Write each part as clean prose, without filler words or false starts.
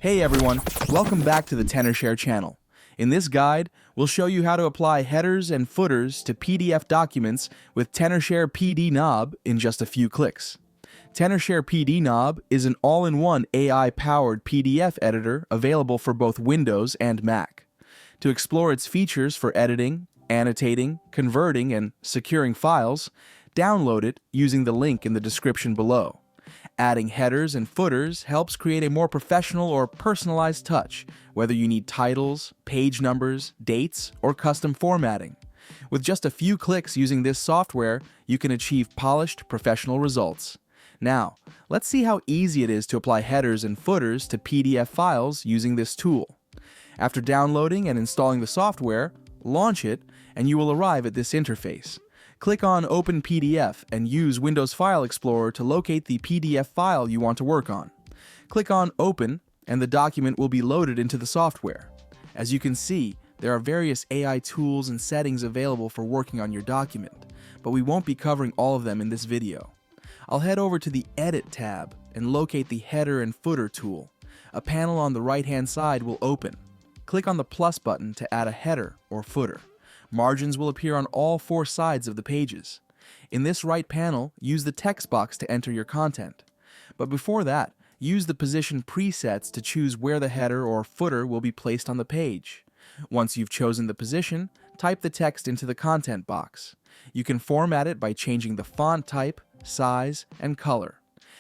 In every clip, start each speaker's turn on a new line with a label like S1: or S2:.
S1: Hey everyone, welcome back to the Tenorshare channel. In this guide, we'll show you how to apply headers and footers to PDF documents with Tenorshare PDNob in just a few clicks. Tenorshare PDNob is an all-in-one AI-powered PDF editor available for both Windows and Mac. To explore its features for editing, annotating, converting, and securing files, download it using the link in the description below. Adding headers and footers helps create a more professional or personalized touch, whether you need titles, page numbers, dates, or custom formatting. With just a few clicks using this software, you can achieve polished, professional results. Now, let's see how easy it is to apply headers and footers to PDF files using this tool. After downloading and installing the software, launch it, and you will arrive at this interface. Click on Open PDF and use Windows File Explorer to locate the PDF file you want to work on. Click on Open, and the document will be loaded into the software. As you can see, there are various AI tools and settings available for working on your document, but we won't be covering all of them in this video. I'll head over to the Edit tab and locate the Header and Footer tool. A panel on the right-hand side will open. Click on the plus button to add a header or footer. Margins will appear on all four sides of the pages. In this right panel, use the text box to enter your content. But before that, use the position presets to choose where the header or footer will be placed on the page. Once you've chosen the position, type the text into the content box. You can format it by changing the font type, size, and color.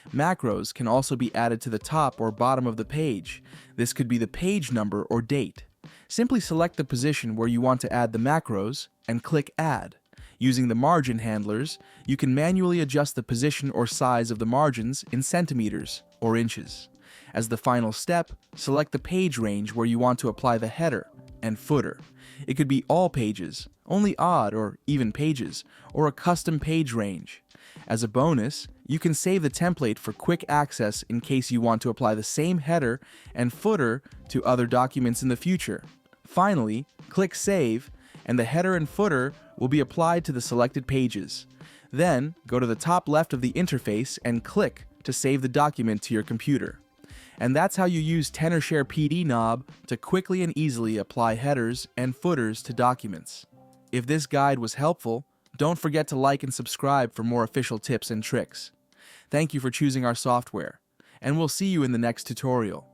S1: Macros can also be added to the top or bottom of the page. This could be the page number or date. Simply select the position where you want to add the macros and click Add. Using the margin handlers, you can manually adjust the position or size of the margins in centimeters or inches. As the final step, select the page range where you want to apply the header and footer. It could be all pages, only odd or even pages, or a custom page range. As a bonus, you can save the template for quick access in case you want to apply the same header and footer to other documents in the future. Finally, click Save, and the header and footer will be applied to the selected pages. Then, go to the top left of the interface and click to save the document to your computer. And that's how you use Tenorshare PDNob to quickly and easily apply headers and footers to documents. If this guide was helpful, don't forget to like and subscribe for more official tips and tricks. Thank you for choosing our software, and we'll see you in the next tutorial.